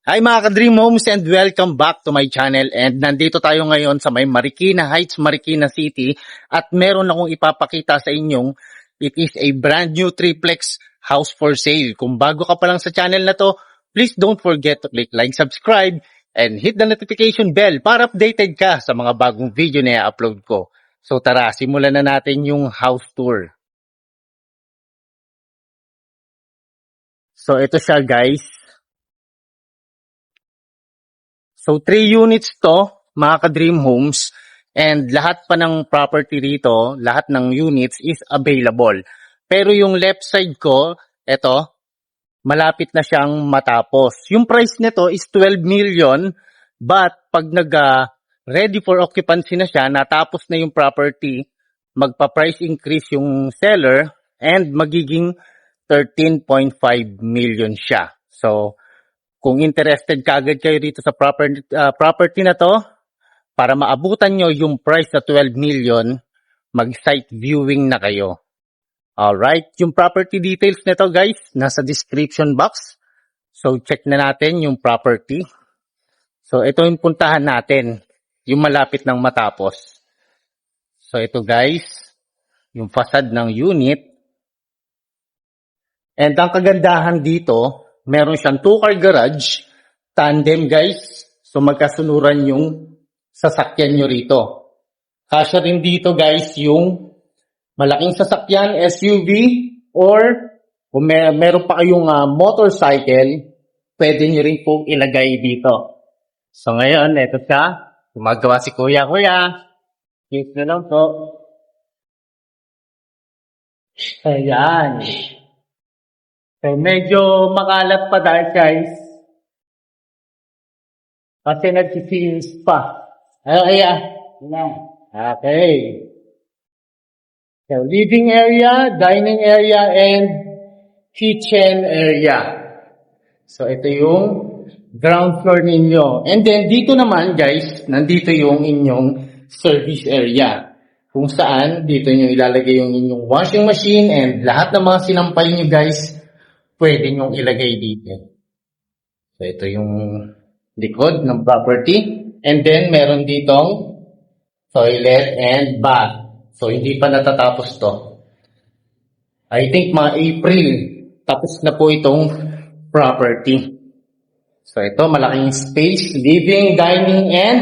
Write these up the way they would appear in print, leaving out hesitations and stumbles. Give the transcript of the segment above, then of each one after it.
Hi mga ka-Dream Homes and welcome back to my channel, and nandito tayo ngayon sa may Marikina Heights, Marikina City, at meron akong ipapakita sa inyong it is a brand new triplex house for sale. Kung bago ka pa lang sa channel na to, please don't forget to click like, subscribe, and hit the notification bell para updated ka sa mga bagong video na i-upload ko. So tara, simulan na natin yung house tour. So ito siya guys. So 3 units to, mga ka-Dream Homes, and lahat pa ng property rito, lahat ng units is available. Pero yung left side ko, eto, malapit na siyang matapos. Yung price nito is 12 million, but pag ready for occupancy na siya, natapos na yung property, magpa-price increase yung seller and magiging 13.5 million siya. So, kung interested kagad kayo dito sa property na to, para maabutan nyo yung price na 12 million, mag-site viewing na kayo. Alright, yung property details nito guys, nasa description box. So check na natin yung property. So ito yung puntahan natin, yung malapit ng matapos. So ito guys, yung facade ng unit. And ang kagandahan dito, meron siyang 2-car garage, tandem guys. So magkasunuran yung sasakyan nyo rito. Kasya rin dito guys yung malaking sasakyan, SUV, or kung meron pa kayong motorcycle, pwede nyo rin pong ilagay dito. So ngayon, ito siya. Gumagawa si Kuya. Kuya, excuse na lang po. Ayan. So, medyo makalat pa dahil guys. Kasi nagsisins pa. Ayan. Okay. So, living area, dining area, and kitchen area. So, ito yung ground floor ninyo. And then, dito naman guys, nandito yung inyong service area. Kung saan, dito nyo ilalagay yung inyong washing machine and lahat ng mga sinampay nyo guys, pwede nyong ilagay dito. So, ito yung likod ng property. And then, meron ditong toilet and bath. So, hindi pa natatapos to. I think mga April, tapos na po itong property. So, ito, malaking space, living, dining, and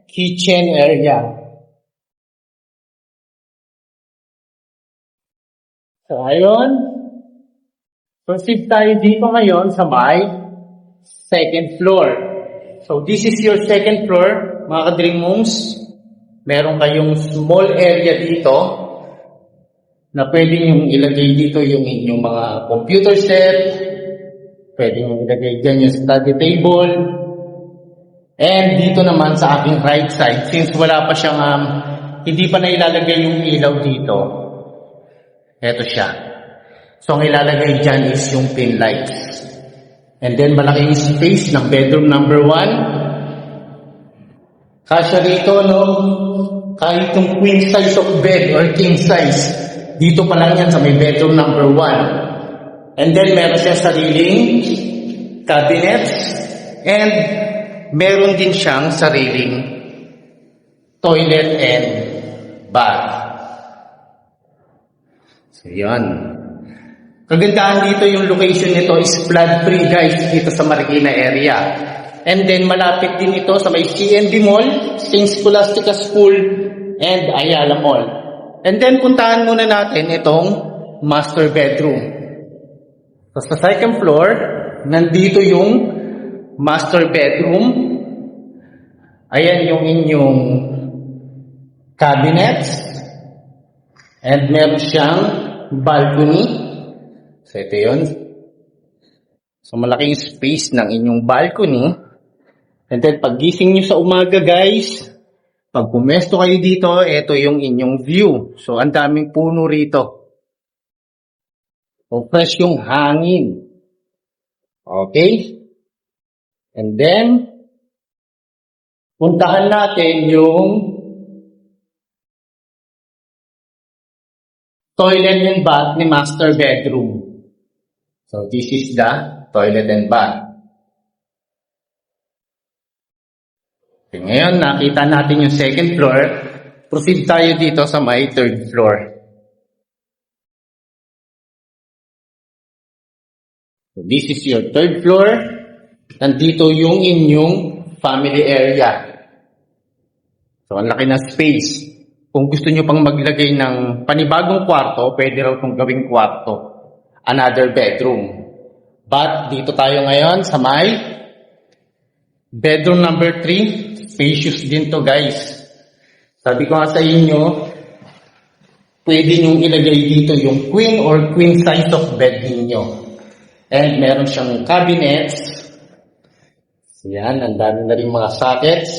kitchen area. So, ayun. Proceed tayo dito ngayon sa may second floor. So, this is your second floor, mga ka-Dream Homes. Meron kayong small area dito na pwede nyo ilagay dito yung inyong mga computer set. Pwede nyo ilagay dyan yung study table. And dito naman sa aking right side, since wala pa siyang, hindi pa na ilalagay yung ilaw dito. Ito siya. So, ang ilalagay dyan is yung pin lights. And then, malaking space ng bedroom number 1. Kasya rito, no? Kahit yung queen size of bed or king size, dito pa lang yan sa may bedroom number 1. And then, meron siya sariling cabinets. And, meron din siyang sariling toilet and bath. So, yan. Kagandahan dito yung location nito is flood free guys dito sa Marikina area. And then malapit din ito sa may CNB Mall, St. Scholastica School, and Ayala Mall. And then puntahan muna natin itong master bedroom. So sa second floor, nandito yung master bedroom. Ayan yung inyong cabinets. And meron siyang balcony. So, ito yun. So, malaking space ng inyong balcony. And then, pag gising nyo sa umaga, guys, pag pumesto kayo dito, ito yung inyong view. So, ang daming puno rito. So, fresh yung hangin. Okay? And then, puntahan natin yung toilet and bath ni master bedroom. So, this is the toilet and bath. Okay, ngayon, nakita natin yung second floor. Proceed tayo dito sa may third floor. So, this is your third floor. Nandito yung inyong family area. So, ang laki ng space. Kung gusto nyo pang maglagay ng panibagong kwarto, pwede raw itong gawing kwarto. Another bedroom. But, dito tayo ngayon sa may bedroom number 3. Spacious din to, guys. Sabi ko nga sa inyo, pwede nyo ilagay dito yung queen or queen size of bed ninyo. And meron siyang cabinets. Yan, ang dami na rin mga sockets.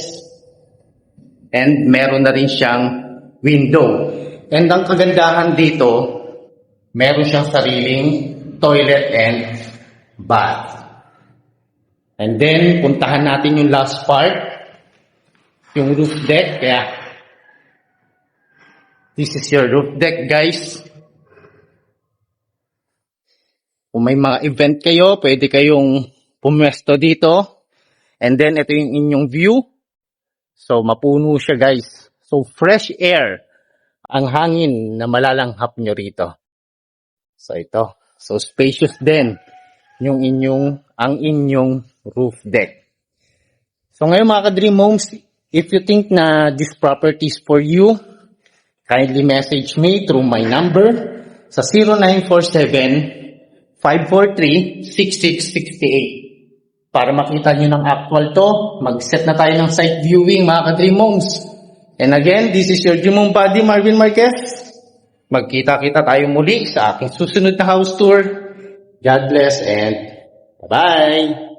And meron na rin siyang window. And ang kagandahan dito, meron siyang sariling toilet and bath. And then, puntahan natin yung last part, yung roof deck. Kaya, this is your roof deck, guys. Kung may mga event kayo, pwede kayong pumwesto dito. And then, ito yung inyong view. So, mapuno siya, guys. So, fresh air ang hangin na malalanghap nyo rito. So, ito. So, spacious din yung ang inyong roof deck. So, ngayon mga ka-Dream Homes, if you think na this property is for you, kindly message me through my number sa 0947-543-6668. Para makita nyo ng actual to, mag-set na tayo ng site viewing, mga ka-Dream Homes. And again, this is your Dream Home Buddy, Marvin Marquez. Magkita-kita tayo muli sa aking susunod na house tour. God bless and bye-bye!